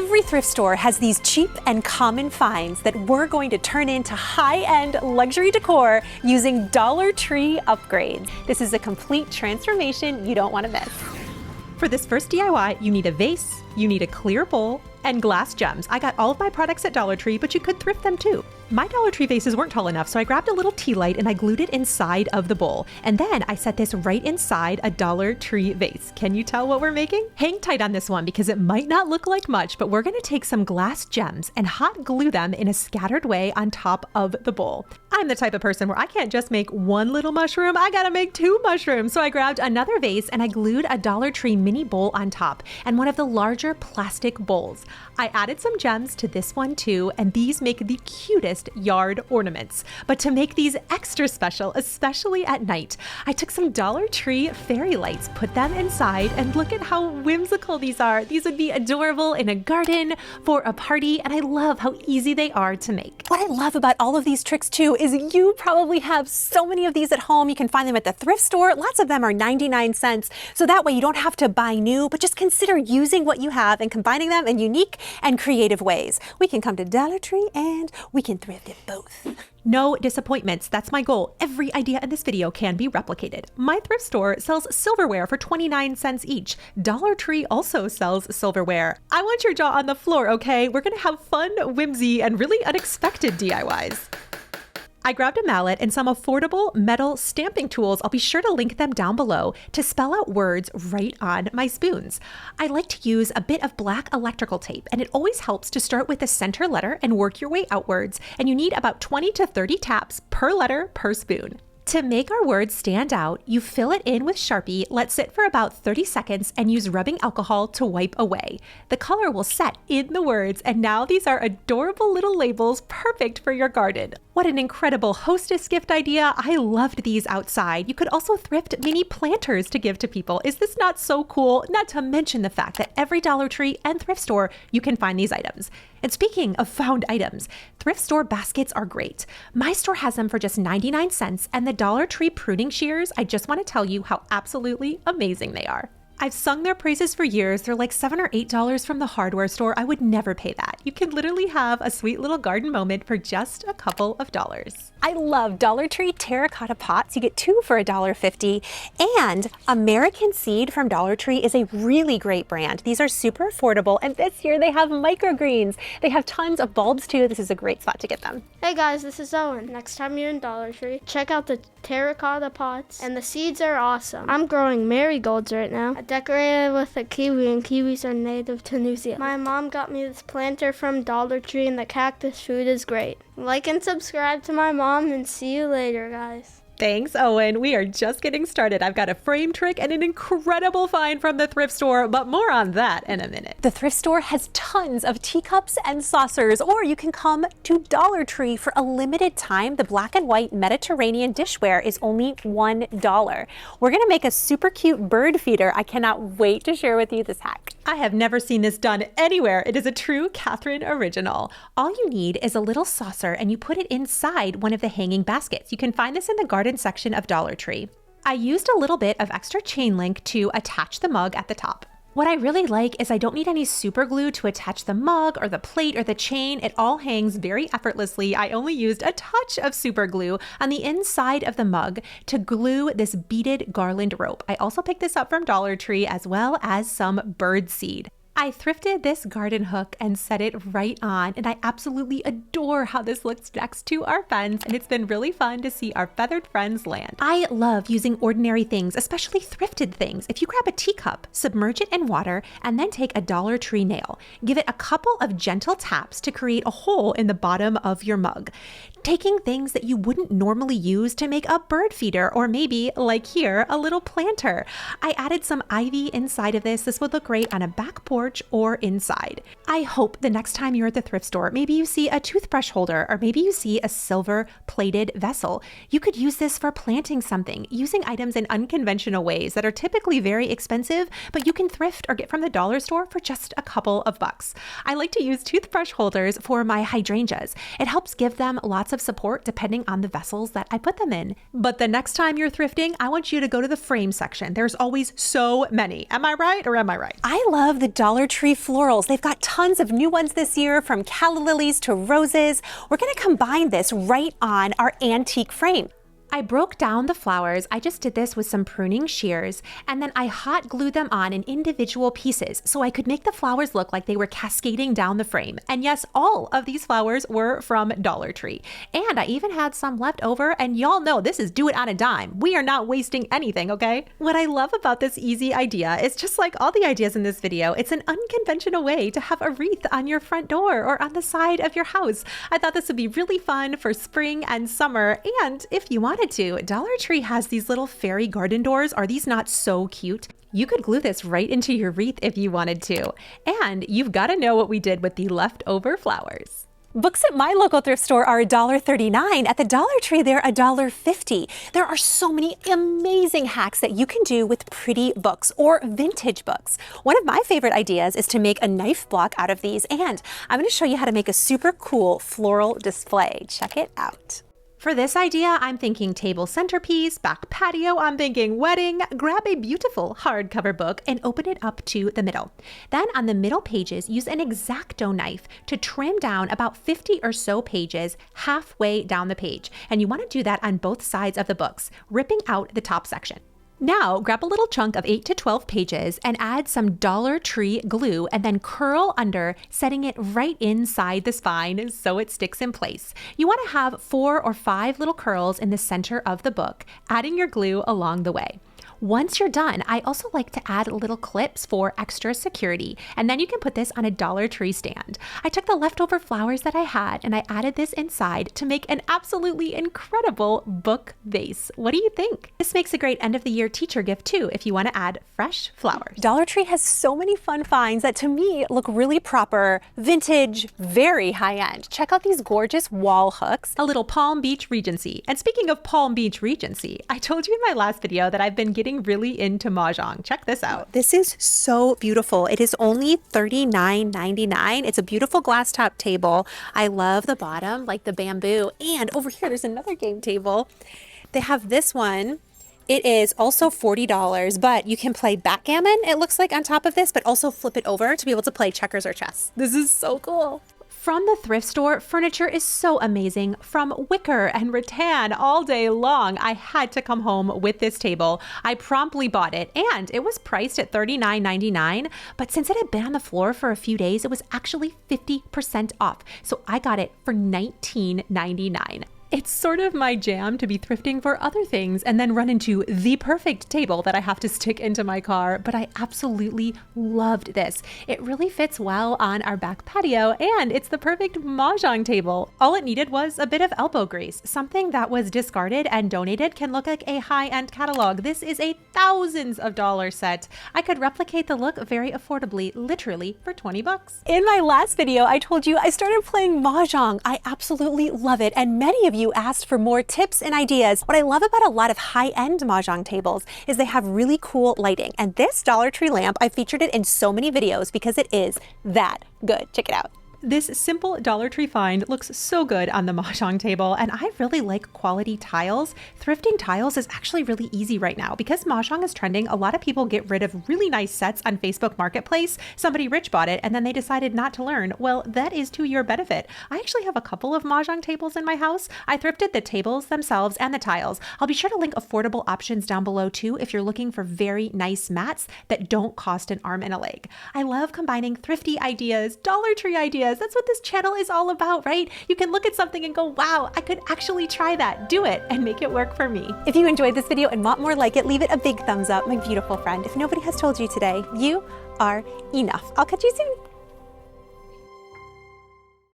Every thrift store has these cheap and common finds that we're going to turn into high-end luxury decor using Dollar Tree upgrades. This is a complete transformation you don't want to miss. For this first DIY, you need a vase, you need a clear bowl, and glass gems. I got all of my products at Dollar Tree, but you could thrift them too. My Dollar Tree vases weren't tall enough, so I grabbed a little tea light and I glued it inside of the bowl. And then I set this right inside a Dollar Tree vase. Can you tell what we're making? Hang tight on this one because it might not look like much, but we're gonna take some glass gems and hot glue them in a scattered way on top of the bowl. I'm the type of person where I can't just make one little mushroom, I gotta make two mushrooms. So I grabbed another vase and I glued a Dollar Tree mini bowl on top and one of the larger plastic bowls. I added some gems to this one too, and these make the cutest yard ornaments. But to make these extra special, especially at night, I took some Dollar Tree fairy lights, put them inside, and look at how whimsical these are. These would be adorable in a garden, for a party, and I love how easy they are to make. What I love about all of these tricks too is you probably have so many of these at home. You can find them at the thrift store. Lots of them are 99 cents. So that way you don't have to buy new, but just consider using what you have and combining them in unique and creative ways. We can come to Dollar Tree and we can thrift it both. No disappointments. That's my goal. Every idea in this video can be replicated. My thrift store sells silverware for 29 cents each. Dollar Tree also sells silverware. I want your jaw on the floor, okay? We're gonna have fun, whimsy, and really unexpected DIYs. I grabbed a mallet and some affordable metal stamping tools. I'll be sure to link them down below to spell out words right on my spoons. I like to use a bit of black electrical tape, and it always helps to start with the center letter and work your way outwards, and you need about 20 to 30 taps per letter per spoon. To make our words stand out, you fill it in with Sharpie, let sit for about 30 seconds, and use rubbing alcohol to wipe away. The color will set in the words, and now these are adorable little labels perfect for your garden. What an incredible hostess gift idea. I loved these outside. You could also thrift mini planters to give to people. Is this not so cool? Not to mention the fact that every Dollar Tree and thrift store, you can find these items. And speaking of found items, thrift store baskets are great. My store has them for just 99 cents, and the Dollar Tree pruning shears, I just want to tell you how absolutely amazing they are. I've sung their praises for years. They're like $7 or $8 from the hardware store. I would never pay that. You can literally have a sweet little garden moment for just a couple of dollars. I love Dollar Tree terracotta pots. You get two for $1.50. And American Seed from Dollar Tree is a really great brand. These are super affordable. And this year they have microgreens. They have tons of bulbs too. This is a great spot to get them. Hey guys, this is Owen. Next time you're in Dollar Tree, check out the terracotta pots. And the seeds are awesome. I'm growing marigolds right now. I decorated with a kiwi, and kiwis are native to New Zealand. My mom got me this planter from Dollar Tree, and the cactus food is great. Like and subscribe to my mom, and see you later, guys. Thanks, Owen. We are just getting started. I've got a frame trick and an incredible find from the thrift store, but more on that in a minute. The thrift store has tons of teacups and saucers, or you can come to Dollar Tree for a limited time. The black and white Mediterranean dishware is only $1. We're gonna make a super cute bird feeder. I cannot wait to share with you this hack. I have never seen this done anywhere. It is a true Catherine original. All you need is a little saucer, and you put it inside one of the hanging baskets. You can find this in the garden section of Dollar Tree. I used a little bit of extra chain link to attach the mug at the top. What I really like is I don't need any super glue to attach the mug or the plate or the chain. It all hangs very effortlessly. I only used a touch of super glue on the inside of the mug to glue this beaded garland rope. I also picked this up from Dollar Tree, as well as some bird seed. I thrifted this garden hook and set it right on, and I absolutely adore how this looks next to our fence, and it's been really fun to see our feathered friends land. I love using ordinary things, especially thrifted things. If you grab a teacup, submerge it in water, and then take a Dollar Tree nail. Give it a couple of gentle taps to create a hole in the bottom of your mug. Taking things that you wouldn't normally use to make a bird feeder, or maybe, like here, a little planter. I added some ivy inside of this. This would look great on a back porch or inside. I hope the next time you're at the thrift store, maybe you see a toothbrush holder, or maybe you see a silver plated vessel. You could use this for planting something, using items in unconventional ways that are typically very expensive, but you can thrift or get from the dollar store for just a couple of bucks. I like to use toothbrush holders for my hydrangeas. It helps give them lots of support depending on the vessels that I put them in. But the next time you're thrifting, I want you to go to the frame section. There's always so many. Am I right or am I right? I love the Dollar Dollar Tree florals. They've got tons of new ones this year, from calla lilies to roses. We're gonna combine this right on our antique frame. I broke down the flowers. I just did this with some pruning shears, and then I hot glued them on in individual pieces so I could make the flowers look like they were cascading down the frame. And yes, all of these flowers were from Dollar Tree. And I even had some left over, and y'all know this is do it on a dime. We are not wasting anything, okay? What I love about this easy idea is, just like all the ideas in this video, it's an unconventional way to have a wreath on your front door or on the side of your house. I thought this would be really fun for spring and summer, and if you want to, Dollar Tree has these little fairy garden doors. Are these not so cute? You could glue this right into your wreath if you wanted to. And you've got to know what we did with the leftover flowers. Books at my local thrift store are $1.39. At the Dollar Tree, they're $1.50. There are so many amazing hacks that you can do with pretty books or vintage books. One of my favorite ideas is to make a knife block out of these, and I'm going to show you how to make a super cool floral display. Check it out. For this idea, I'm thinking table centerpiece, back patio, I'm thinking wedding. Grab a beautiful hardcover book and open it up to the middle. Then on the middle pages, use an X-Acto knife to trim down about 50 or so pages halfway down the page. And you want to do that on both sides of the books, ripping out the top section. Now, grab a little chunk of 8 to 12 pages and add some Dollar Tree glue and then curl under, setting it right inside the spine so it sticks in place. You want to have 4 or 5 little curls in the center of the book, adding your glue along the way. Once you're done, I also like to add little clips for extra security, and then you can put this on a Dollar Tree stand. I took the leftover flowers that I had and I added this inside to make an absolutely incredible book vase. What do you think? This makes a great end of the year teacher gift too if you want to add fresh flowers. Dollar Tree has so many fun finds that to me look really proper, vintage, very high end. Check out these gorgeous wall hooks, a little Palm Beach Regency. And speaking of Palm Beach Regency, I told you in my last video that I've been getting really into Mahjong. Check this out. This is so beautiful. It is only $39.99. It's a beautiful glass top table. I love the bottom, like the bamboo. And over here, there's another game table. They have this one. It is also $40, but you can play backgammon, it looks like, on top of this, but also flip it over to be able to play checkers or chess. This is so cool. From the thrift store, furniture is so amazing. From wicker and rattan all day long. I had to come home with this table. I promptly bought it, and it was priced at $39.99, but since it had been on the floor for a few days, it was actually 50% off. So I got it for $19.99. It's sort of my jam to be thrifting for other things and then run into the perfect table that I have to stick into my car, but I absolutely loved this. It really fits well on our back patio, and it's the perfect Mahjong table. All it needed was a bit of elbow grease. Something that was discarded and donated can look like a high-end catalog. This is a thousands of dollar set. I could replicate the look very affordably, literally for 20 bucks. In my last video, I told you I started playing Mahjong. I absolutely love it, and many of you asked for more tips and ideas. What I love about a lot of high-end Mahjong tables is they have really cool lighting. And this Dollar Tree lamp, I featured it in so many videos because it is that good. Check it out. This simple Dollar Tree find looks so good on the Mahjong table, and I really like quality tiles. Thrifting tiles is actually really easy right now. Because Mahjong is trending, a lot of people get rid of really nice sets on Facebook Marketplace. Somebody rich bought it and then they decided not to learn. Well, that is to your benefit. I actually have a couple of Mahjong tables in my house. I thrifted the tables themselves and the tiles. I'll be sure to link affordable options down below too if you're looking for very nice mats that don't cost an arm and a leg. I love combining thrifty ideas, Dollar Tree ideas. That's what this channel is all about, right? You can look at something and go, wow, I could actually try that, do it, and make it work for me. If you enjoyed this video and want more like it, leave it a big thumbs up, my beautiful friend. If nobody has told you today, you are enough. I'll catch you soon.